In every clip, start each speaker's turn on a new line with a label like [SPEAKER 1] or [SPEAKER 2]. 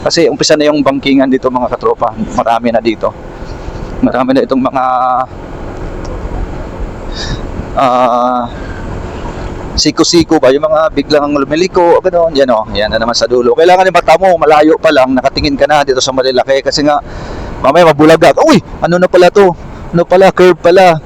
[SPEAKER 1] Kasi umpisa na yung bangkingan dito mga katropa. Marami na dito. Marami na itong mga siko-siko ba, yung mga biglang lumiliko, gano'n, yan o, yan na naman sa dulo. Kailangan yung mata mo, malayo pa lang, nakatingin ka na dito sa Marilaki, kasi nga, mamaya mabulaga, uy, ano na pala to, ano pala, curve pala.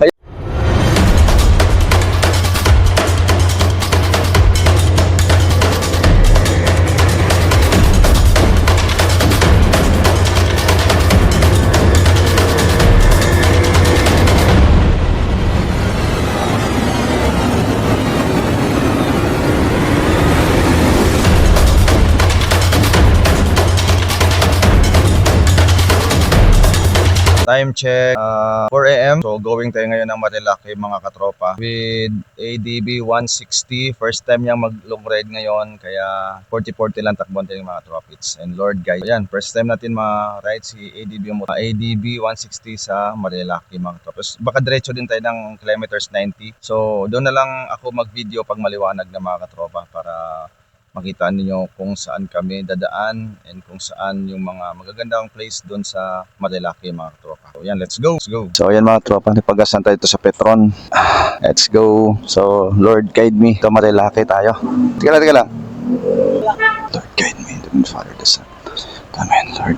[SPEAKER 1] Time check, 4 AM. So going tayo ngayon ng Marilaki mga katropa with ADB 160. First time niyang mag long ride ngayon, kaya 40-40 lang takbuhan tayo mga tropits. And Lord guide. Ayan, first time natin ma-ride si ADB, ADB 160 sa Marilaki mga tropits. Baka diretso din tayo ng kilometers 90. So doon na lang ako mag-video pag maliwanag na mga katropa para makita niyo kung saan kami dadaan and kung saan yung mga magagandang place doon sa Marilaki mga tropa. So yan, let's go. So yan mga tropa, napagasan tayo ito sa Petron. Let's go. So Lord guide me. Ito Marilaki tayo. Teka lang. Lord guide me. The Father, the Son. Amen, Lord.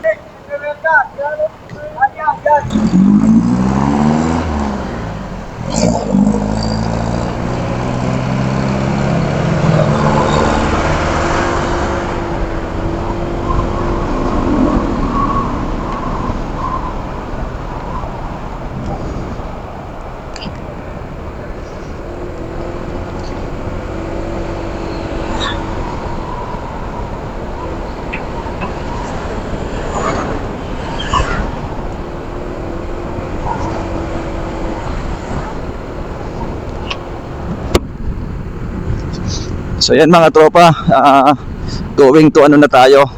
[SPEAKER 1] So yan mga tropa, going to ano na tayo,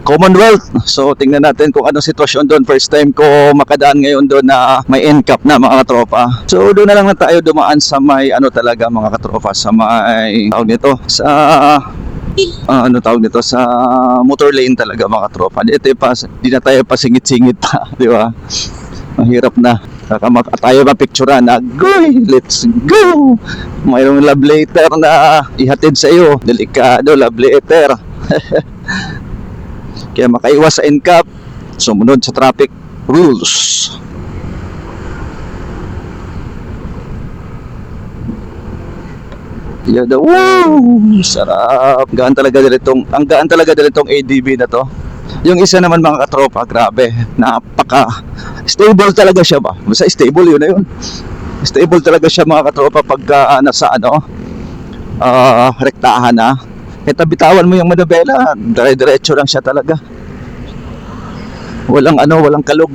[SPEAKER 1] Commonwealth. So tingnan natin kung anong sitwasyon doon. First time ko makadaan ngayon doon na may NCAP na mga katropa. So doon na lang tayo dumaan sa may ano talaga mga katropa, sa may tawag nito, sa ano tawag nito, sa motor lane talaga mga katropa. Dito pa, di na tayo pasingit-singit pa, di ba? Mahirap na. Tayo mapicturean na, goy, let's go! Mayroong love letter na ihatid sa iyo. Delikado, love letter. Kaya makaiwas sa NCAP, sumunod sa traffic rules. Yada, wow! Sarap! Gaan talaga dilitong, ang gaan talaga dilitong ADB na to. Yung isa naman mga katropa, grabe, napaka stable talaga siya ba? Basta stable, yun na yun. Stable talaga siya mga katropa pagka nasa ano, rektahan na. Kaya bitawan mo yung manubela, dire-diretso lang siya talaga. Walang ano, walang kalog.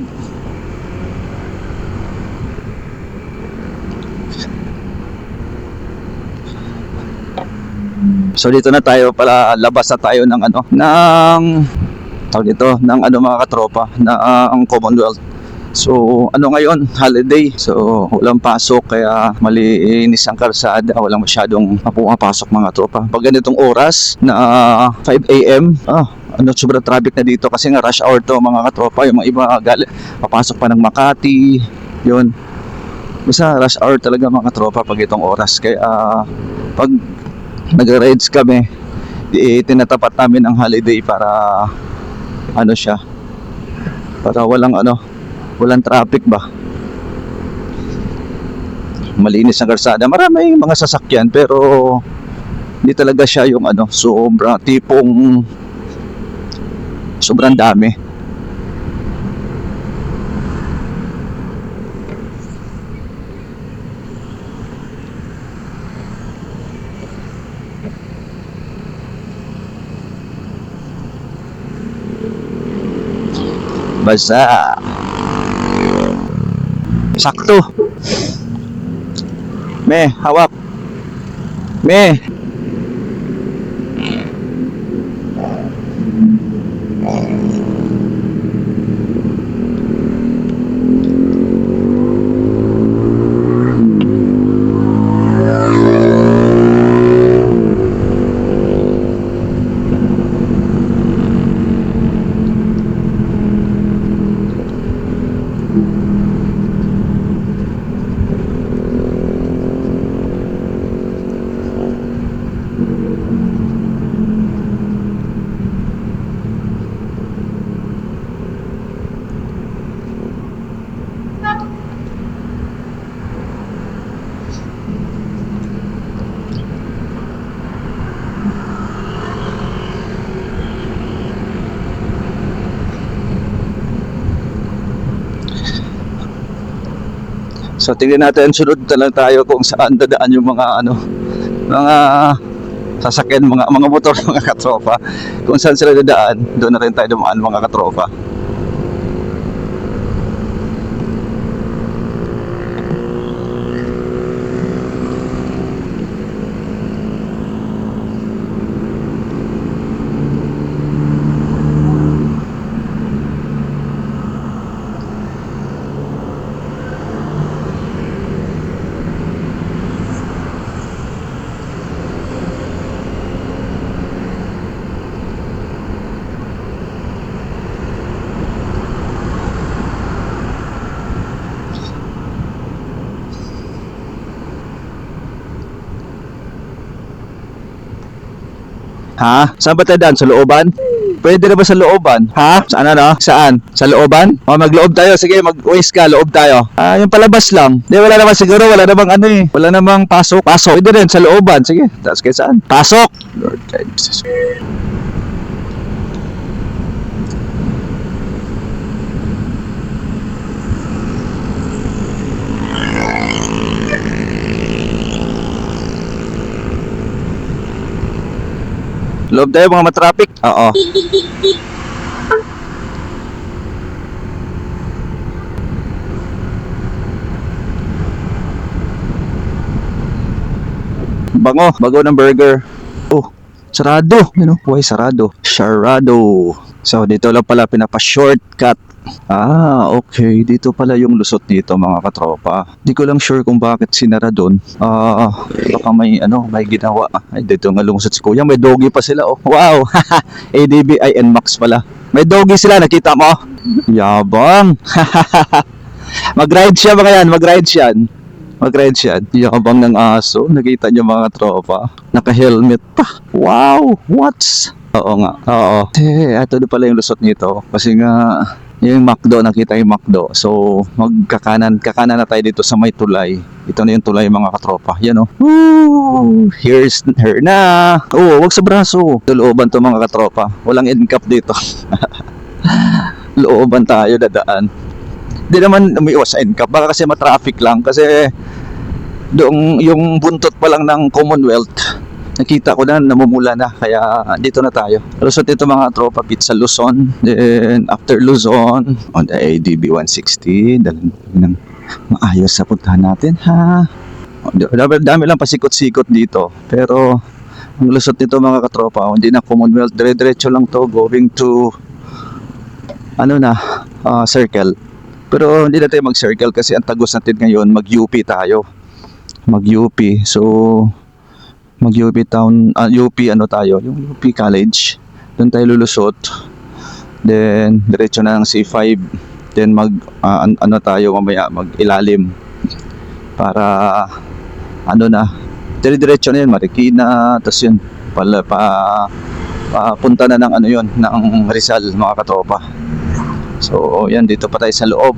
[SPEAKER 1] So dito na tayo, pala labas na tayo ng ano, ng tawag dito, ng ano mga katropa, na ang Commonwealth. So ano ngayon, holiday, so walang pasok, kaya malinis ang kalsada, walang masyadong pumapasok mga tropa. Pag ganitong oras na 5 AM, ano, sobrang traffic na dito kasi nga rush hour to mga katropa. Yung mga iba papasok pa ng Makati, yun. Basta rush hour talaga mga tropa pag itong oras. Kaya pag nag-rides kami, tinatapat namin ang holiday para ano siya, para walang ano, walang traffic ba. Malinis ang kalsada, maraming mga sasakyan pero hindi talaga siya yung ano, sobra tipong sobrang dami. Basa. Sakto. Me, hawak. Me.
[SPEAKER 2] So tingnan natin, sunod na lang tayo kung saan dadaan yung mga mga sasakyan, mga motor, mga katropa. Kung saan sila dadaan, doon na rin tayo dumaan, mga katropa. Ha? Saan ba tayo daan? Sa looban? Pwede na ba sa looban? Ha? Saan Saan? Sa looban? O, magloob tayo. Sige, mag-waste ka. Loob tayo. Yung palabas lang. Di, wala naman siguro. Wala namang Wala namang pasok. Pasok. Pwede rin sa looban. Sige. Tapos kayo saan? Pasok! Lord Jesus. Loob tayo mga matraffic. Oo. Bago ng burger. Oh, sarado. Why sarado? Sarado. So dito lang pala pinapa-shortcut. Okay. Dito pala yung lusot nito, mga katropa. Di ko lang sure kung bakit sinara doon. Baka may ginawa. Ay, dito nga lungsot si Kuya. May doggy pa sila. Oh, wow. ADB NMAX pala. May doggy sila, nakita mo? Yabang. Mag-ride siya mga yan, mag-ride siya. Yabang ng aso. Nakita niyo mga tropa. Naka-helmet pa. Wow, Oo nga, oo. Ito pala yung lusot nito. Kasi nga, yung McDo, nakita yung McDo. So, kakanan na tayo dito sa may tulay. Ito na yung tulay mga katropa. Yan o. Woo! Here's her na. Wag sa braso. Looban to mga katropa. Walang end cap dito. Looban tayo dadaan. Di naman umiiwas sa end cap. Baka kasi matraffic lang. Kasi doong yung buntot pa lang ng Commonwealth, nakita ko na namumula na, kaya dito na tayo. Lusot ito mga tropa, Pizza Luzon. Then after Luzon, on the ADB 160, dahil ng maayos sa puntahan natin, ha. Dami lang pasikot-sikot dito. Pero ang lusot nito mga katropa, hindi na Commonwealth, dire-diretso lang to going to circle. Pero hindi na tayo mag-circle kasi ang tagos natin ngayon, mag-UP tayo. Mag-UP. So mag-UP town, UP tayo, yung UP College. Doon tayo lulusot. Then diretso na ng C5. Then tayo mamaya, mag-ilalim para diretso na yun, Marikina, tapos yun punta na ng ng Rizal mga katropa. So yan, dito pa tayo sa loob.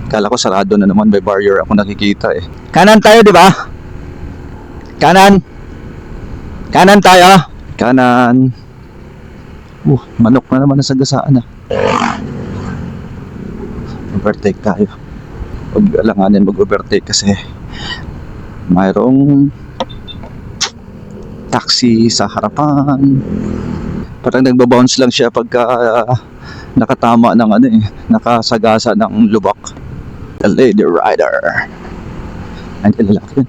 [SPEAKER 2] Kala ko sarado na naman, may barrier ako nakikita eh. Kanan tayo, di ba? Kanan tayo. Kanan. Manok na naman, nasagasaan na. Overtake tayo. Huwag alanganin mag-overtake kasi mayroong taxi sa harapan. Parang nagbabounce lang siya pagka nakatama ng nakasagasa ng lubak. The lady rider. Ay, lalaki yun.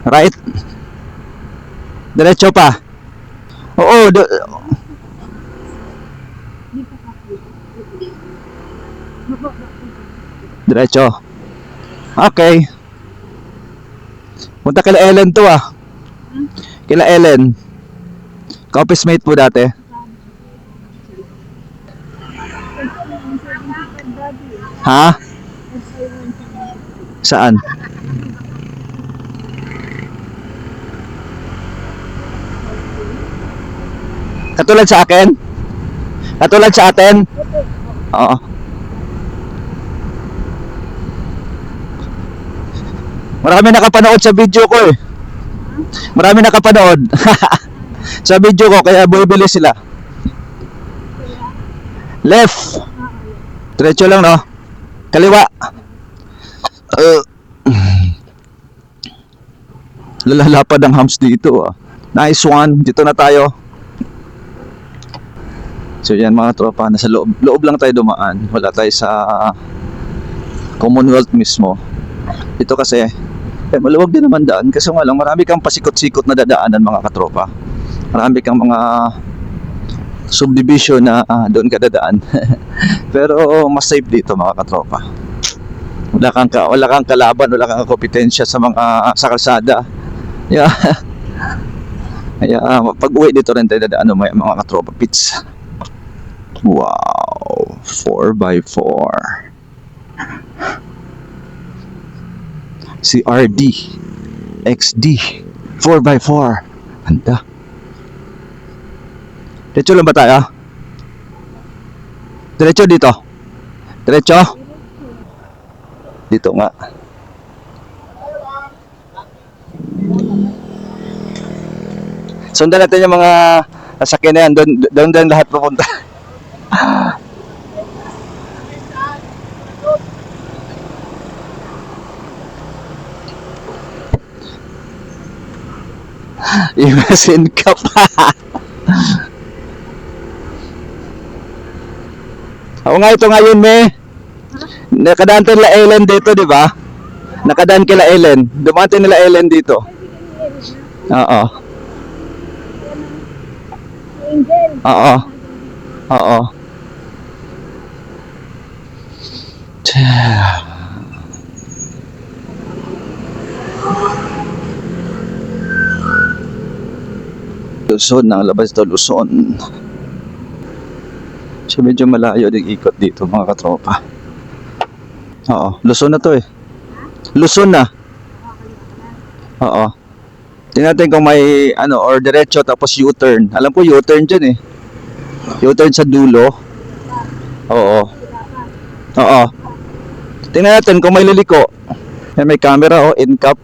[SPEAKER 2] Right? Diretso pa. Oo. Diretso. Okay. Punta kila Ellen to Kila Ellen. Ka-office mate po dati. Ha? Saan? Katulad sa akin? Katulad sa atin? Oo. Marami nakapanood sa video ko eh. Marami nakapanood. Sa video ko, kaya bumibili sila. Left. Diretso lang, no? Kaliwa. Lalalapad ang hams dito. Nice one. Dito na tayo. So yan mga tropa, nasa loob lang tayo dumaan. Wala tayo sa Commonwealth mismo. Ito kasi maluwag din naman daan, kasi nga lang marami kang pasikot-sikot na dadaanan mga katropa. Marami kang mga subdivision na doon ka dadaan. Pero mas safe dito mga katropa. Wala kang kalaban, wala kang kompetensya sa kalsada. Yeah. Kaya pag uwi dito rin tayo dadaan mga katropa pits. Wow, 4x4 CRD XD 4x4. Handa. Diretso lang ba tayo? Diretso dito. Diretso. Dito nga. Sundan natin yung mga sasakyan na yan. Doon lahat pupunta. Imagine ka pa. Ako nga ito ngayon, nakadaan tayo nila Ellen dito, di ba? Nakadaan kila Ellen. Dumaan tayo nila Ellen dito. Oo. Oo. Oo. Luzon, ang labas ito Luzon. So medyo malayo din ikot dito mga katropa. Oo, Luzon na to Luzon na. Oo. Tingnan natin kung may or diretso tapos U-turn. Alam ko U-turn dyan U-turn sa dulo. Oo. Oo. Tingnan natin kung may liliko. Yan, may camera in-cap.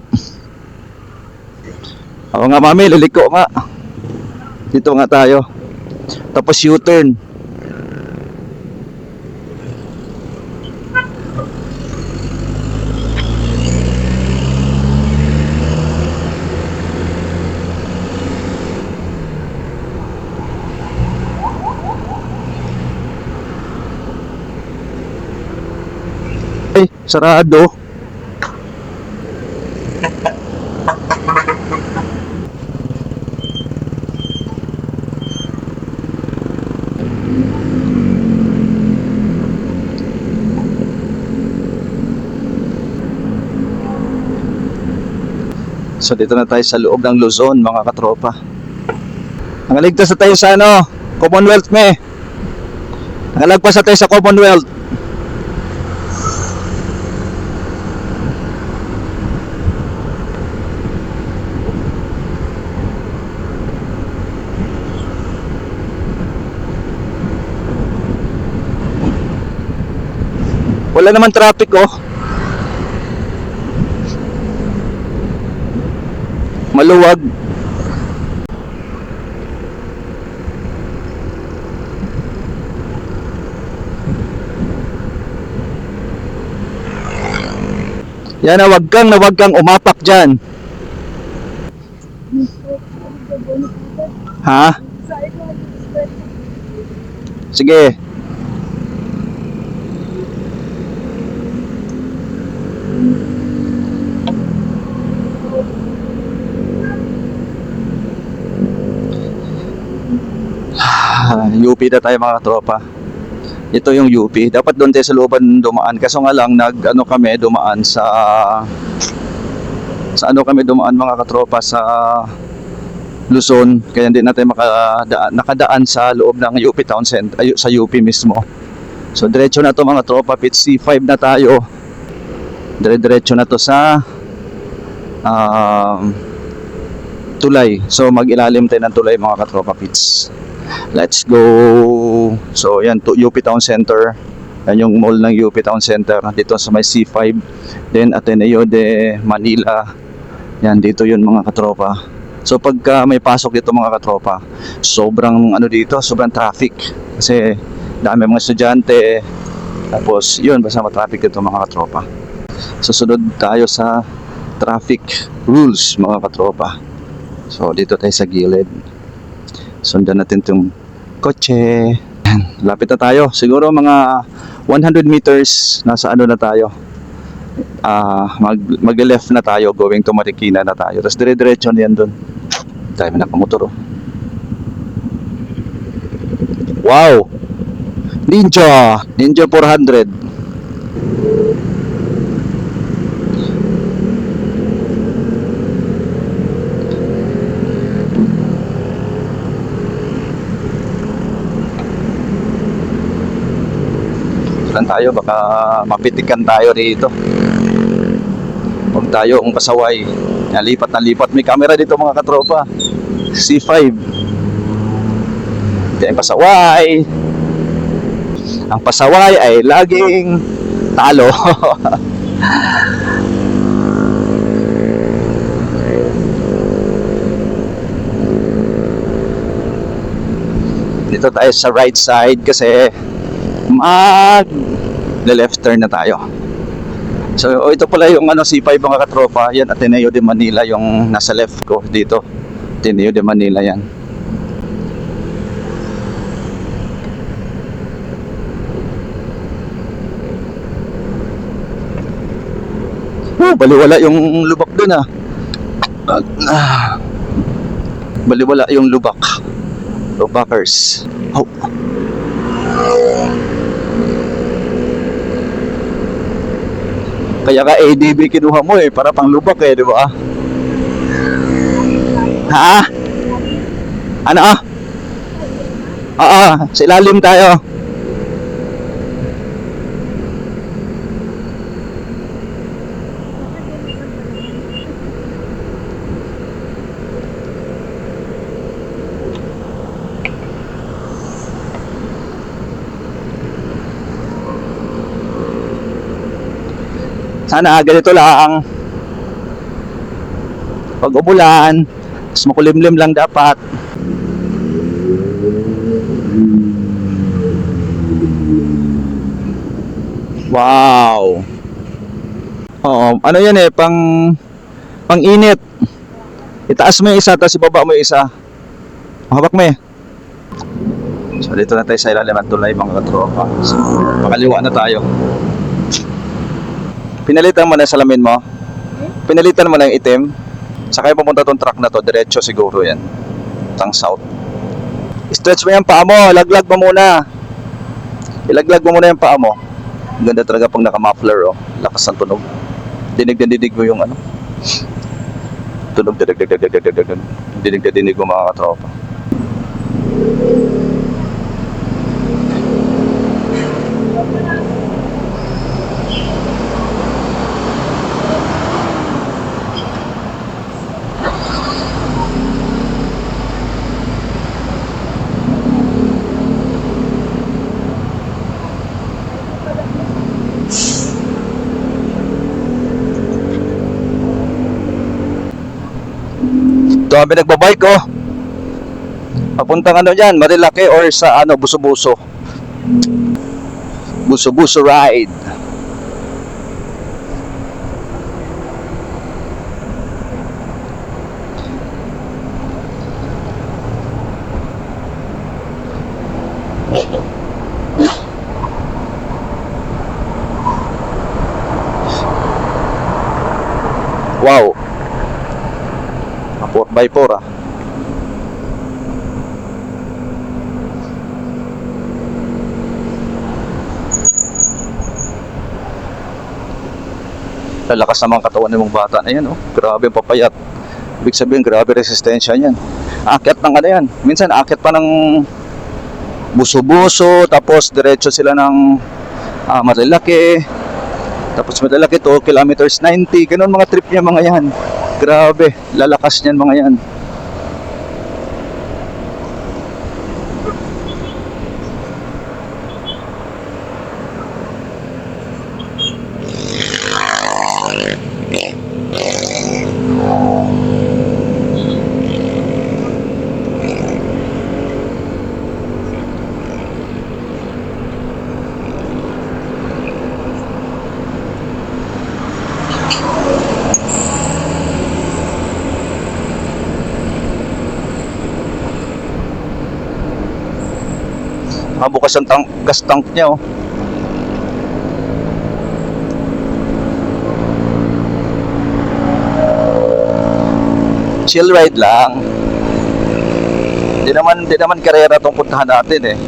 [SPEAKER 2] Oo nga mami, liliko nga. Dito nga tayo. Tapos U-turn. Ay, sarado. So dito na tayo sa loob ng Luzon mga katropa. Nangaligtas na tayo sa Commonwealth Nangalagpas na tayo sa Commonwealth. Wala naman traffic maluwag. Yan wag kang umapak dyan. Ha? Sige. UP na tayo mga tropa. Ito yung UP. Dapat doon tayo sa looban dumaan. Kaso nga lang kami dumaan sa kami dumaan mga katropa sa Luzon. Kaya hindi natin nakadaan sa loob ng UP Town Center, sa UP mismo. So diretso na to mga tropa. Pit C5 na tayo. Diretso na to sa tulay. So mag-ilalim tayo ng tulay mga katropa pits. Let's go. So yan to UP Town Center. Yan yung mall ng UP Town Center dito sa may C5. Then Ateneo de Manila. Yan dito yun mga katropa. So pagka may pasok dito mga katropa, sobrang ano dito, sobrang traffic. Kasi dami mga estudyante. Tapos yun, basta matraffic dito mga katropa. Susunod tayo sa traffic rules mga katropa. So dito tayo sa gilid. Sundan natin itong kotse. Lapit na tayo. Siguro mga 100 meters nasa ano na tayo. Mag-left na tayo, going to Marikina na tayo. Tapos dire-diretso na yan doon. Tayo nakamotor oh. Wow! Ninja 400. Saan tayo? Baka mapitikan tayo dito. Huwag tayo ang pasaway. Nalipat na lipat. May camera dito mga katropa. C5. Hindi ang pasaway. Ang pasaway ay laging talo. Dito tayo sa right side kasi left turn na tayo. So ito pala yung C5 mga katropa. Yan Ateneo de Manila yung nasa left ko dito. Ateneo de Manila yan. Baliwala yung lubak dun baliwala yung lubak. Lubakers. Oh. Kaya ka ADB kinuha mo para pang lubak di ba? Ha? Ano? Oo, sa ilalim tayo. Sana ganito lang. Pag umulan, mas makulimlim lang dapat. Wow. Oo, ano yan pang init. Itaas mo yung isa, tapos ibaba mo yung isa. Hawak mo So dito na tayo sa ilalim at tulay mga katropa. So, pakaliwa na tayo. Pinalitan mo na yung salamin mo? Pinalitan mo na yung itim? Saka yung pumunta tong truck na to, diretso siguro yan. Tang south. Stretch mo yung paa mo, laglag mo muna. Ilaglag mo muna yung paa mo. Ang ganda talaga pag naka-muffler lakas ng tunog. Dinig mo yung tunog, dinig mo mga katropa. Dami nagbabike papuntang dyan, Marilaki or sa Buso-Buso. Buso-Buso ride. Wow. 4x4 Lalakas naman katawan ng mga bata na yan Grabe yung papayat. Ibig sabihin grabe resistensya niyan. Aakyat ng yan. Minsan aakyat pa ng Buso-Buso, tapos diretso sila ng Marilaki. Tapos Marilaki 2 kilometers 90. Ganun mga trip niya mga yan. Grabe, lalakas niyan mga yan. Bukas ang gas tank niya, oh. Chill ride lang. Di naman karera tong puntahan natin eh.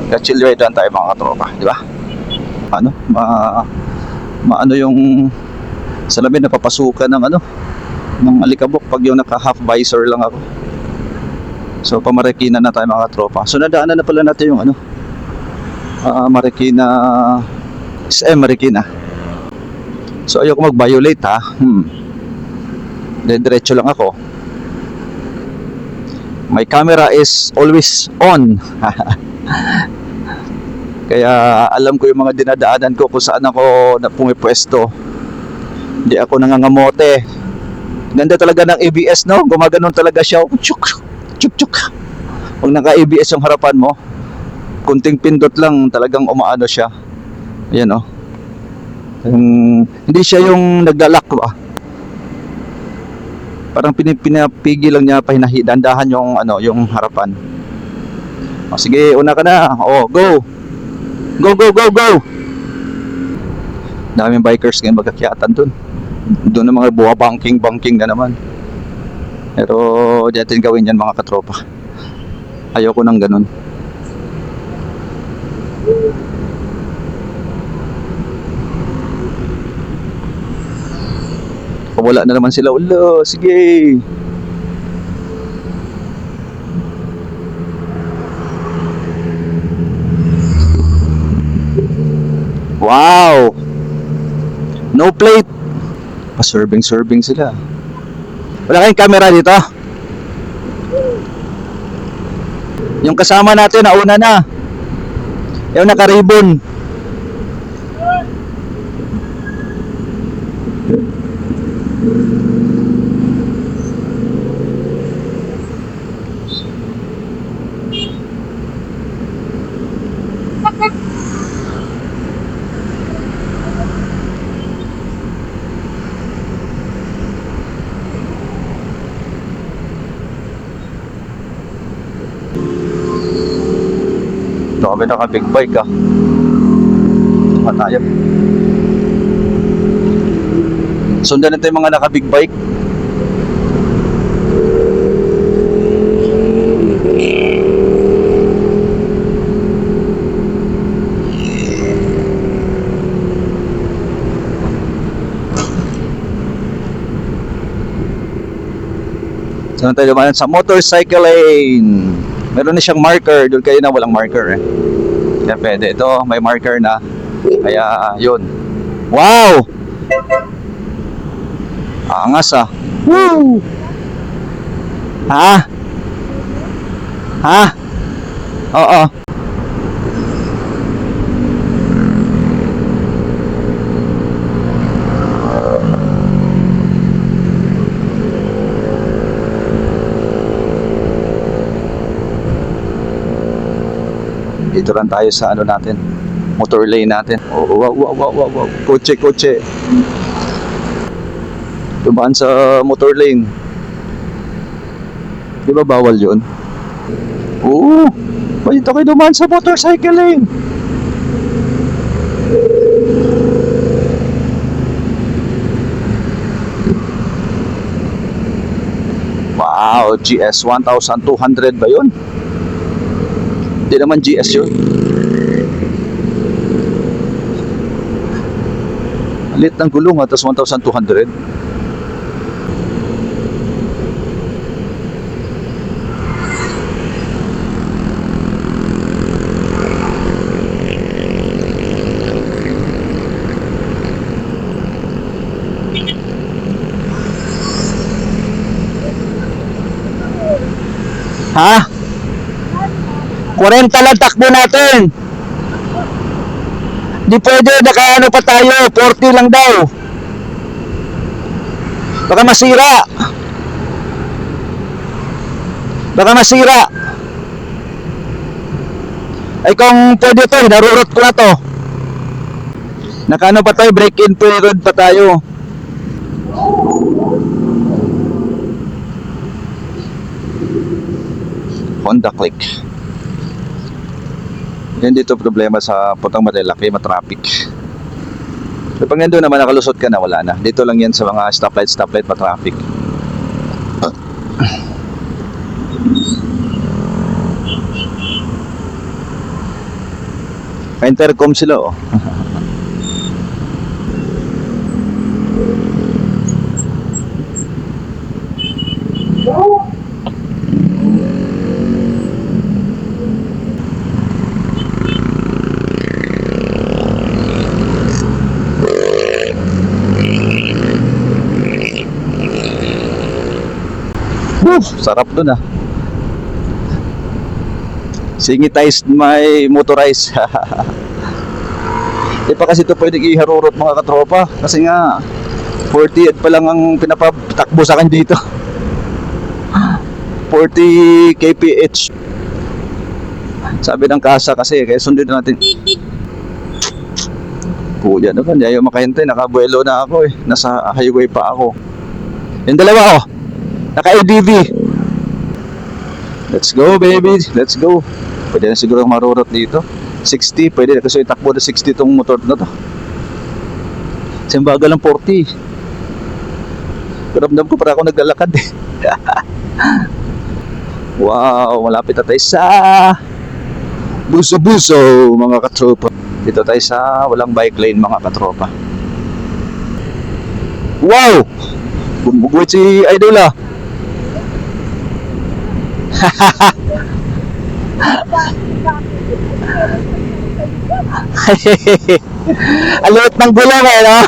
[SPEAKER 2] Kaya chill ride lang tayo mga katropa, di ba? Ano, maano yung salamin na papasukan ng ano, ng alikabok pag yung naka half visor lang ako. So pamarikina na tayo mga katropa. So nadaanan na pala natin yung ano, Marikina, SM Marikina. So ayoko mag-violate ha. Diretso lang ako. My camera is always on. Kaya alam ko yung mga dinadaanan ko kung saan ako na pumipwesto. Hindi ako nangangamote. Ganda talaga ng ABS, no? Gumaganon talaga siya. Chuk, chuk, chuk. Pag naka-ABS yung harapan mo, kunting pindot lang talagang umaano siya. Ayan, oh. Hindi siya yung naglalak ba? Parang pinapigil lang niya, dandahan yung ano, yung harapan. O sige, una ka na. O, go. Go, go, go, go. Daming bikers ngayon magkakyatan dun. Doon ang mga buha banking na naman. Pero di natin gawin yan mga katropa. Ayoko nang ganun. Wala na naman sila. Ulo, sige. Wow. No plate. Pa-serving sila. Wala kayong camera dito? Yung kasama natin nauna na. Yung naka-ribbon. Ito kami naka big bike ah. Saka tayo. Sundan natin yung mga naka big bike. Saan tayo dumaan? Sa motorcycle lane. Meron na siyang marker. Doon kayo na walang marker eh. Kaya pwede. Ito may marker na. Kaya yun. Wow! Angas ah. Woo! Ha? Ha? Oo. Dito lang tayo sa ano natin, motor lane natin. Oh, wow. Kotse. Dumaan sa motor lane. Di ba bawal yun? Oo. Dito kayo dumaan sa motorcycle lane. Wow, GS 1200 ba yun? Hindi naman GS yun. Lit ng gulong ha, tapos 1,200. Ha? 40 lang takbo natin. Di pwede, nakaano pa tayo, 40 lang daw. Baka masira. Ay kung pwede to, narurot ko na to. Nakaano pa tayo, break-in period pa tayo. Honda Click. Yan dito problema sa Putang Marilaki, matraffic. Pag nandun naman nakalusot ka na, wala na. Dito lang yan sa mga stoplight, matraffic. Intercom sila oh. Sarap dun ah. Singitized may motorized. Di pa kasi ito pwedeng iharurot mga katropa. Kasi nga 40 pa lang ang pinapatakbo sa akin dito. 40 kph. Sabi ng kasa kasi, kaya sundin natin. Kuya naman, ayaw makahintay. Nakabuelo na ako eh. Nasa highway pa ako. Yung dalawa oh. Naka-ADV. Let's go baby, let's go. Pwede na siguro marurot dito. 60, pwede na kasi itakbo na 60 tong motor na to. Simbaga lang 40. Karamdam ko para ako naglalakad eh. Wow, malapit na tayo sa Buso-Buso mga katropa. Dito tayo sa walang bike lane mga katropa. Wow! Bumugwit si Idol ah. Alut ng gulang eh, no?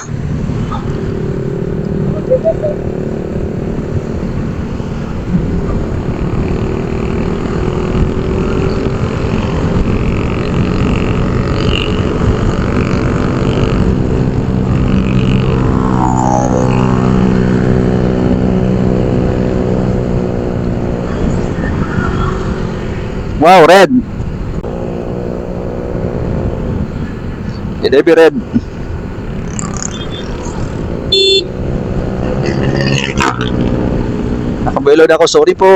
[SPEAKER 2] Wow, red. Hindi, red. Nakabuelo na ako, sorry po.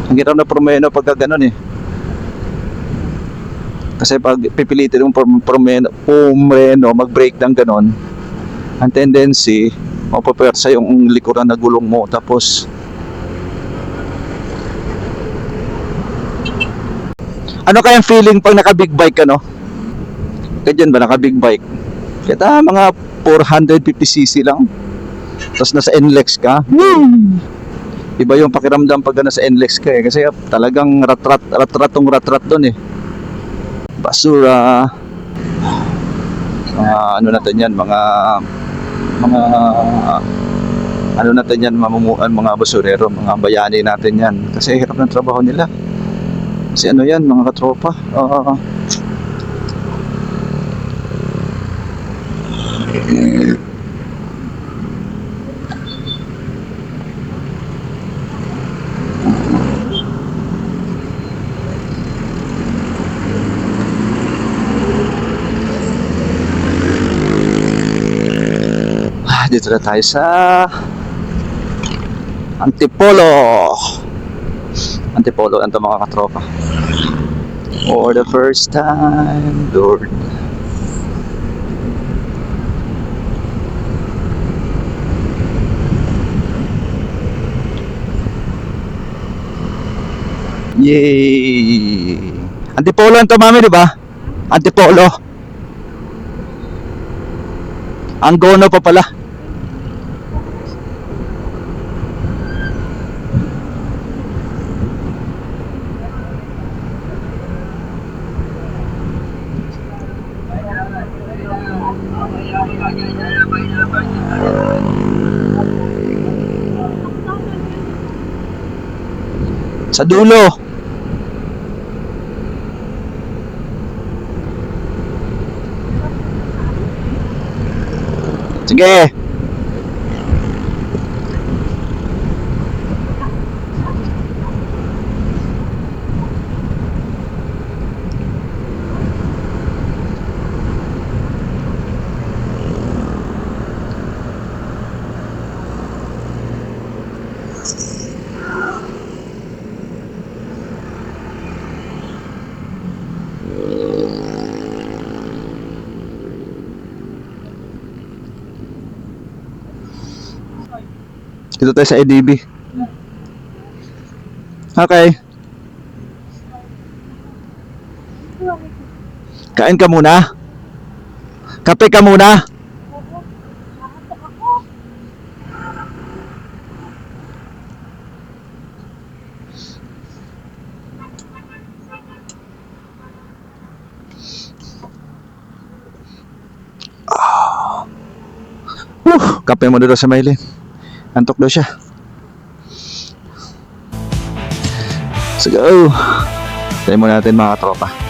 [SPEAKER 2] Ang hirap na promeno pagka ganun eh. Kasi pag pipilitin yung promeno mag-break ng ganun, ang tendency, mapapersa yung likuran na gulong mo. Tapos, ano kayang feeling pag naka-big bike ka, no? Ganyan ba, naka-big bike? Kaya mga 450cc lang. Tapos nasa NLEX ka. Iba yung pakiramdam pag nasa NLEX ka eh. Kasi talagang rat-rat doon eh. Basura. Mga ano natin yan, mga ano natin yan, mamumuan, mga basurero, mga bayani natin yan. Kasi hirap ng trabaho nila. Kasi ano yan, mga katropa. Dito na tayo sa Antipolo. Antipolo lang ito mga katropa. For the first time, Lord. Yay! Antipolo ito mami, di ba? Antipolo. Angono pa pala. Sa dulo. Sige. Dito tayo sa ADB. Okay. Kain ka muna. Kape ka muna. Kape mo doon sa Maylin. Antok daw siya. So go. Tayo mo natin mga tropa.